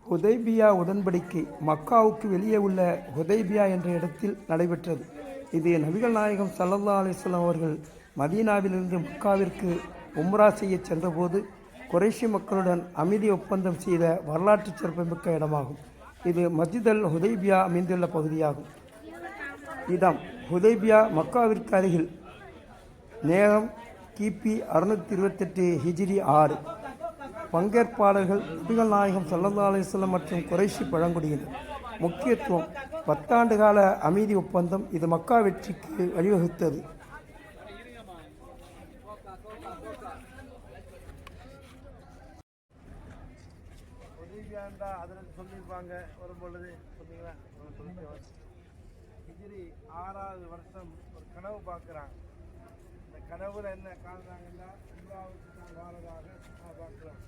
ஹுதைபியா உடன்படிக்கை மக்காவுக்கு வெளியே உள்ள ஹுதைபியா என்ற இடத்தில் நடைபெற்றது. இது நபிகள் நாயகம் ஸல்லல்லாஹு அலைஹி வஸல்லம் அவர்கள் மதீனாவிலிருந்து மக்காவிற்கு உம்ரா செய்ய சென்றபோது குறைஷி மக்களுடன் அமைதி ஒப்பந்தம் செய்த வரலாற்று சிறப்புமிக்க இடமாகும். இது மஸ்ஜித் அல் ஹுதைபியா அமைந்துள்ள பகுதியாகும். இடம் ஹுதைபியா மக்காவிற்கு அருகில். நேரம் கிபி 628 ஹிஜ்ரி 6. பங்கேற்பாளர்கள் நபிகள் நாயகம் ஸல்லல்லாஹு அலைஹி வஸல்லம் மற்றும் குறைஷி பழங்குடியினர். முக்கியத்துவம் 10 ஆண்டு கால அமைதி ஒப்பந்தம். இது மக்கா வெற்றிக்கு வழிவகுத்தது. சொல்லியிருப்பாங்க ஒரு பொழுது சொன்னீங்களா? ஹிஜ்ரி 6வது வருஷம் ஒரு கனவு பார்க்குறாங்க. இந்த கனவுல என்ன காணுறாங்கன்னா உம்ராவுக்கு தான் வாரதாக பார்க்குறாங்க.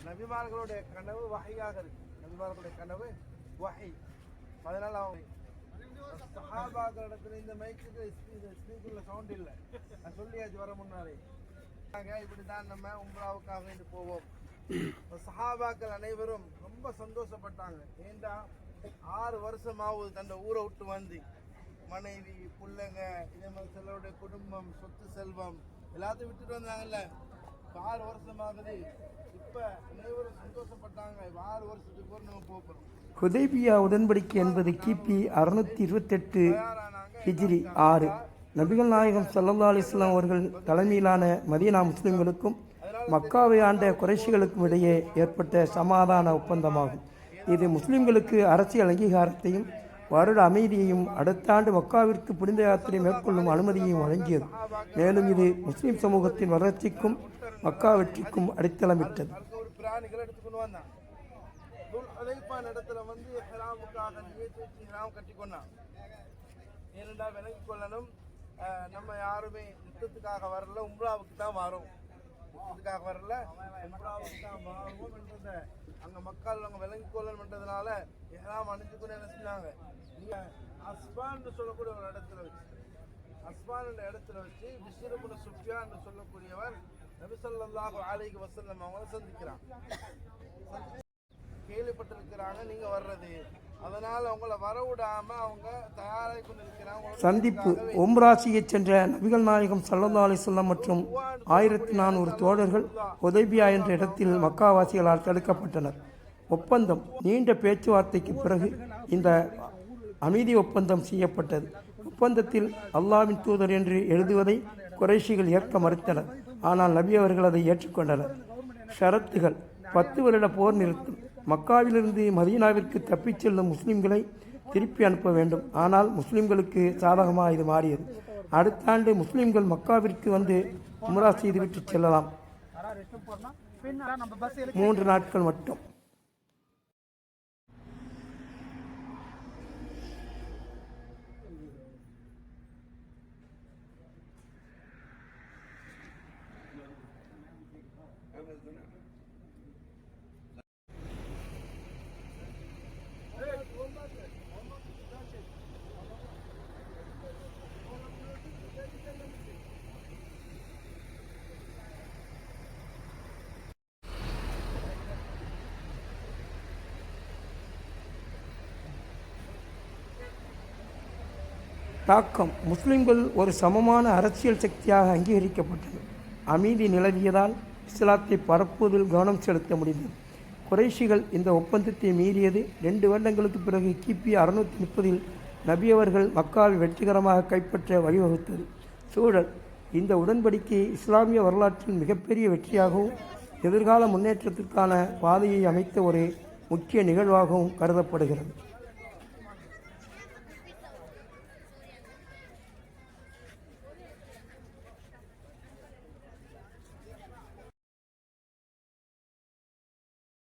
நபிமார்களுடைய கனவு வஹையாக இருக்கு. நபிமார்களுடைய கனவு வஹை. அதனால அவங்க சஹாபாக்களிடத்துல இந்த மைக்கு ஸ்பீக்கர்ல சவுண்ட் இல்லை, நான் சொல்லியாச்சு வர முன்னாலே. இப்படிதான் நம்ம உம்ராவுக்காக வேண்டி போவோம். சஹாபாக்கள் அனைவரும் ரொம்ப சந்தோஷப்பட்டாங்க. ஏண்டா 6 வருஷமாவது தன்னை ஊரை விட்டு வந்து மனைவி பிள்ளைங்க இதே மாதிரி சிலருடைய குடும்பம் சொத்து செல்வம் எல்லாத்தையும் விட்டுட்டு வந்தாங்கல்ல. 6 வருஷமாகுது. இப்ப அனைவரும் சந்தோஷப்பட்டாங்க. 6 வருஷத்துக்கு ஒரு நம்ம போகிறோம். ஹுதைபியா உடன்படிக்கை என்பது கிபி 628 ஹிஜ்ரி 6 நபிகள் நாயகம் ஸல்லல்லாஹு அலைஹி வஸல்லம் அவர்கள் தலைமையிலான மதீனா முஸ்லிம்களுக்கும் மக்காவை ஆண்ட குறைஷிகளுக்கும் இடையே ஏற்பட்ட சமாதான ஒப்பந்தமாகும். இது முஸ்லிம்களுக்கு அரசியல் அங்கீகாரத்தையும் வருட அமைதியையும் அடுத்த ஆண்டு மக்காவிற்கு புனித யாத்திரை மேற்கொள்ளும் அனுமதியையும் வழங்கியது. மேலும் இது முஸ்லிம் சமூகத்தின் வளர்ச்சிக்கும் மக்கா வெற்றிக்கும் அடித்தளமிட்டது. நம்ம யாருமே யுத்தத்துக்காக வரல, உம்ராவுக்கு தான் வரோம். யுத்தத்துக்காக வரல, உம்ராவுக்கு தான் வருவோம் என்றதை அங்க மக்கள் அவங்க விளங்கி கொள்ளணும்ன்றதுனால இஹ்ராம் அணிஞ்சுக்கொண்டு என்ன செஞ்சாங்க, நீங்க அஸ்பான் சொல்லக்கூடிய ஒரு இடத்துல வச்சு, அஸ்பான் என்ற இடத்துல வச்சு பிஷ்ர் இப்னு சுஃப்யான் என்று சொல்லக்கூடியவர் நபி ஸல்லல்லாஹு அலைஹி வஸல்லம் அவங்களை சந்திக்கிறாங்க. கேள்விப்பட்டிருக்கிறாங்க நீங்க வர்றது, அதனால அவங்கள வரவிடாம அவங்க தயாராகி கொண்டிருக்கிறாங்க. சந்திப்பு உம்ரா செய்ய சென்ற நபிகள் நாயகம் ஸல்லல்லாஹு அலைஹி வஸல்லம் மற்றும் 1400 தோழர்கள் ஹுதைபியா என்ற இடத்தில் மக்காவாசிகளால் தடுக்கப்பட்டனர். ஒப்பந்தம் நீண்ட பேச்சுவார்த்தைக்கு பிறகு இந்த அமைதி ஒப்பந்தம் செய்யப்பட்டது. ஒப்பந்தத்தில் அல்லாஹ்வின் தூதர் என்று எழுதுவதை குறைஷிகள் ஏற்க மறுத்தனர். ஆனால் நபி அவர்கள் அதை ஏற்றுக்கொண்டனர். ஷரத்துகள் 10 வருட போர் நிறுத்தம். மக்காவிலிருந்து மதீனாவிற்கு தப்பிச் செல்லும் முஸ்லிம்களை திருப்பி அனுப்ப வேண்டும். ஆனால் முஸ்லிம்களுக்கு சாதகமாக இது மாறியது. அடுத்த ஆண்டு முஸ்லிம்கள் மக்காவிற்கு வந்து உம்ரா செய்துவிட்டு செல்லலாம். 3 நாட்கள் மட்டும். தாக்கம் முஸ்லிம்கள் ஒரு சமமான அரசியல் சக்தியாக அங்கீகரிக்கப்பட்டனர். அமைதி நிலவியதால் இஸ்லாத்தை பரப்புவதில் கவனம் செலுத்த முடிந்தது. குறைஷிகள் இந்த ஒப்பந்தத்தை மீறியது. 2 வருடங்களுக்கு பிறகு கிபி 630 நபி அவர்கள் மக்காவை வெற்றிகரமாக கைப்பற்ற வழிவகுத்தது. சூழல் இந்த உடன்படிக்கை இஸ்லாமிய வரலாற்றில் மிகப்பெரிய வெற்றியாகவும் எதிர்கால முன்னேற்றத்திற்கான பாதையை அமைத்த ஒரு முக்கிய நிகழ்வாகவும் கருதப்படுகிறது.